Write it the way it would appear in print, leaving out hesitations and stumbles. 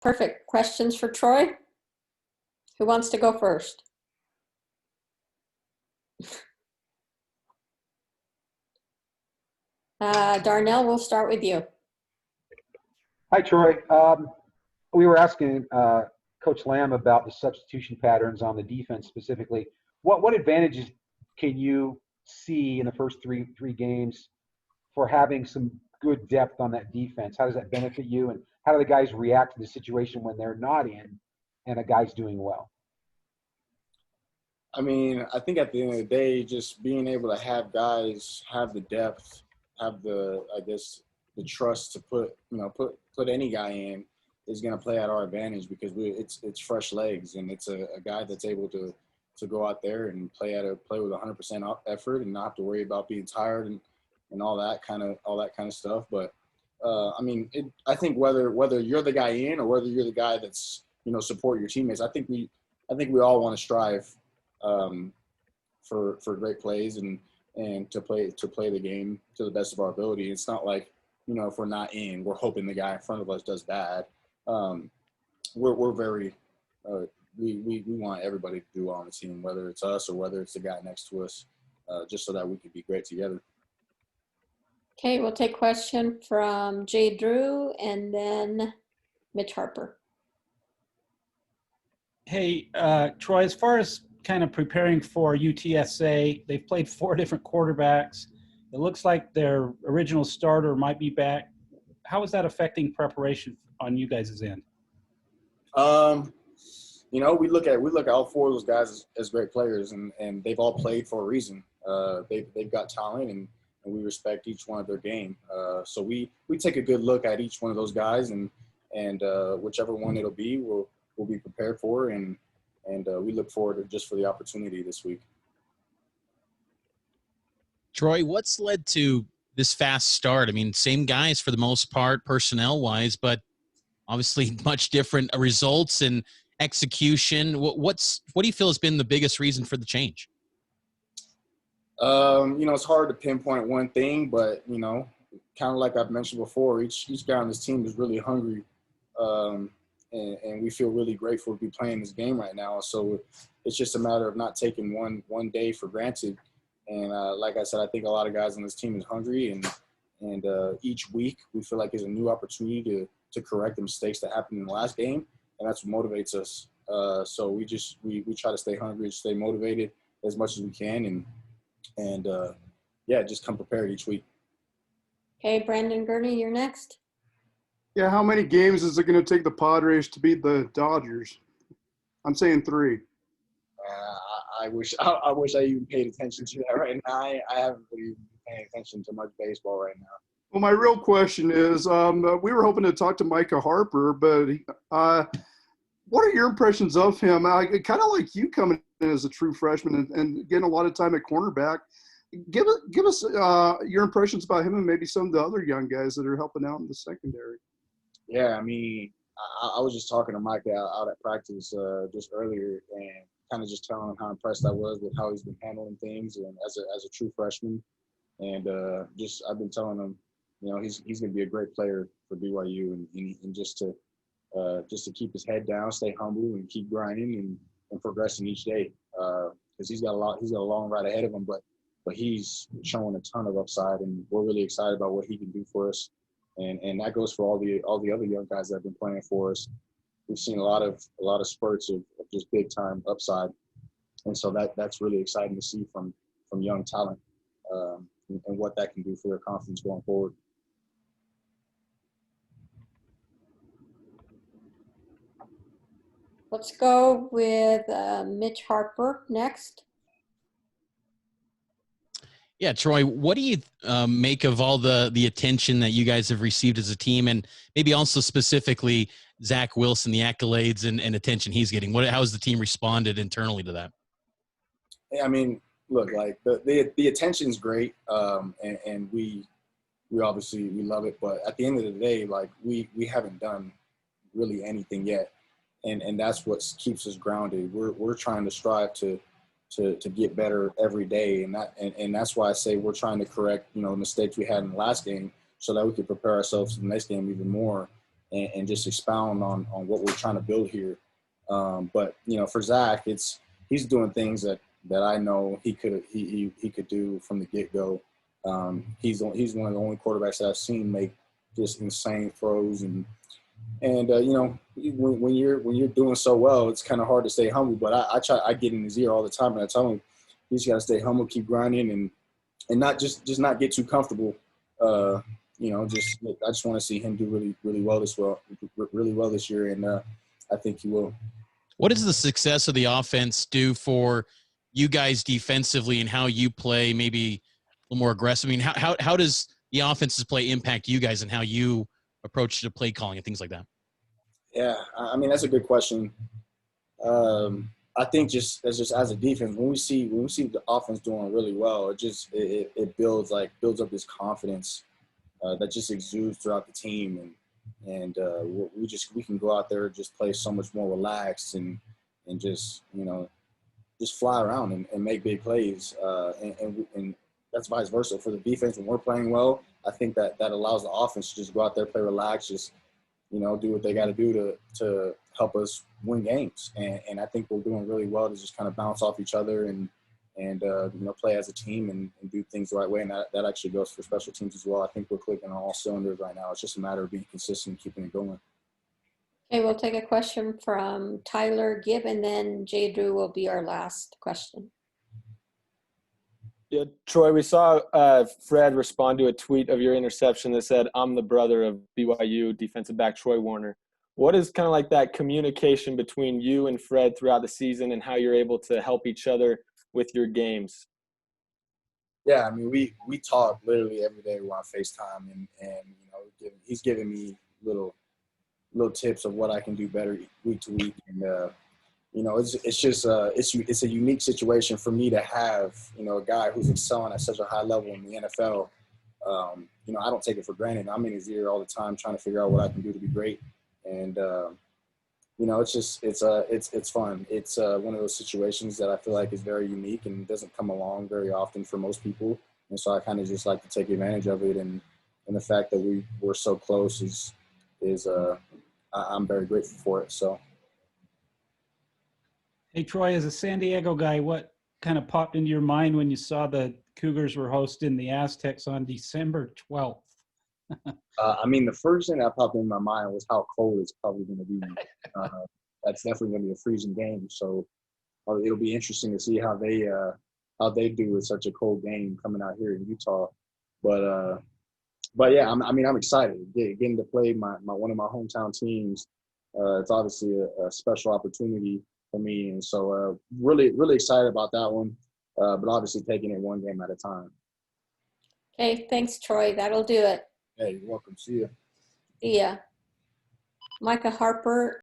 Perfect. Questions for Troy? Who wants to go first? Darnell, we'll start with you. Hi, Troy. We were asking Coach Lamb about the substitution patterns on the defense specifically. What advantages can you see in the first three games for having some good depth on that defense? How does that benefit you, and how do the guys react to the situation when they're not in and a guy's doing well? I mean, I think at the end of the day, just being able to have guys have the depth, have the trust to put any guy in is going to play at our advantage, because it's fresh legs, and it's a guy that's able to go out there and play with 100% effort and not have to worry about being tired and all that kind of stuff. But I mean, I think whether you're the guy in or whether you're the guy that's support your teammates, I think we all want to strive for great plays and to play the game to the best of our ability. It's not like, if we're not in, we're hoping the guy in front of us does bad. We're very we want everybody to do well on the team, whether it's us or whether it's the guy next to us, just so that we can be great together. Okay, we'll take a question from Jay Drew and then Mitch Harper. Hey, Troy, as far as kind of preparing for UTSA, they've played 4 different quarterbacks. It looks like their original starter might be back. How is that affecting preparation on you guys' end? We look at all 4 of those guys as great players, and they've all played for a reason. They've got talent, and we respect each one of their game. So we take a good look at each one of those guys, and whichever one it'll be, we'll be prepared for, and we look forward for the opportunity this week. Troy, what's led to this fast start? I mean, same guys for the most part, personnel-wise, but obviously much different results and execution. What do you feel has been the biggest reason for the change? It's hard to pinpoint one thing, but, kind of like I've mentioned before, each guy on this team is really hungry, and we feel really grateful to be playing this game right now. So it's just a matter of not taking one day for granted. And like I said, I think a lot of guys on this team is hungry, and each week we feel like there's a new opportunity to correct the mistakes that happened in the last game, and that's what motivates us. So we try to stay hungry, stay motivated as much as we can, and just come prepared each week. Okay, Brandon Gurney, you're next. Yeah, how many games is it going to take the Padres to beat the Dodgers? I'm saying 3. I wish I even paid attention to that right now. I haven't really been paying attention to much baseball right now. Well, my real question is, we were hoping to talk to Micah Harper, but what are your impressions of him? Kind of like you coming in as a true freshman and getting a lot of time at cornerback. Give us your impressions about him and maybe some of the other young guys that are helping out in the secondary. Yeah, I mean, I was just talking to Micah out at practice just earlier, and kind of just telling him how impressed I was with how he's been handling things, and as a true freshman, and I've been telling him, he's going to be a great player for BYU, and just to keep his head down, stay humble, and keep grinding and progressing each day, because he's got a long ride ahead of him, but he's showing a ton of upside, and we're really excited about what he can do for us, and that goes for all the other young guys that have been playing for us. We've seen a lot of spurts of just big time upside, and so that's really exciting to see from young talent, and what that can do for their confidence going forward. Let's go with Mitch Harper next. Yeah, Troy, what do you make of all the attention that you guys have received as a team, and maybe also specifically Zach Wilson, the accolades and attention he's getting? How has the team responded internally to that? I mean, look, like the attention's great, and we obviously we love it, but at the end of the day, like we haven't done really anything yet, and that's what keeps us grounded. We're trying to strive to get better every day, and that's why I say we're trying to correct mistakes we had in the last game, so that we could prepare ourselves for the next game even more. and just expound on what we're trying to build here. But for Zach, he's doing things that I know he could do from the get go. He's one of the only quarterbacks that I've seen make just insane throws, and when you're doing so well, it's kind of hard to stay humble. But I get in his ear all the time, and I tell him he's got to stay humble, keep grinding, and not just not get too comfortable. I just want to see him do really well this year, and I think he will. What does the success of the offense do for you guys defensively and how you play, maybe a little more aggressive? I mean, how does the offense's play impact you guys and how you approach the play calling and things like that? Yeah, I mean, that's a good question. I think just as a defense, when we see the offense doing really well, it builds up this confidence that just exudes throughout the team, and we can go out there and just play so much more relaxed and just fly around and make big plays, and that's vice versa for the defense. When we're playing well, I think that allows the offense to just go out there, play relaxed, just do what they got to do to help us win games. And I think we're doing really well to just kind of bounce off each other and play as a team and do things the right way. And that actually goes for special teams as well. I think we're clicking on all cylinders right now. It's just a matter of being consistent and keeping it going. Okay, we'll take a question from Tyler Gibb, and then Jay Drew will be our last question. Yeah, Troy, we saw Fred respond to a tweet of your interception that said, "I'm the brother of BYU defensive back Troy Warner." What is kind of like that communication between you and Fred throughout the season, and how you're able to help each other with your games? Yeah, I mean, we talk literally every day. We're on FaceTime, and he's giving me little tips of what I can do better week to week, and it's a unique situation for me to have a guy who's excelling at such a high level in the NFL. I don't take it for granted. I'm in his ear all the time trying to figure out what I can do to be great, and it's fun. It's one of those situations that I feel like is very unique and doesn't come along very often for most people, and so I kind of just like to take advantage of it, and the fact that we're so close is I'm very grateful for it. So. Hey, Troy, as a San Diego guy, what kind of popped into your mind when you saw the Cougars were hosting the Aztecs on December 12th? I mean, the first thing that popped in my mind was how cold it's probably going to be. That's definitely going to be a freezing game. So it'll be interesting to see how they do with such a cold game coming out here in Utah. But yeah, I'm excited getting to play my one of my hometown teams. It's obviously a special opportunity for me, and so really excited about that one. But obviously taking it one game at a time. Okay, thanks, Troy. That'll do it. Hey, you're welcome. See ya. See ya. Micah Harper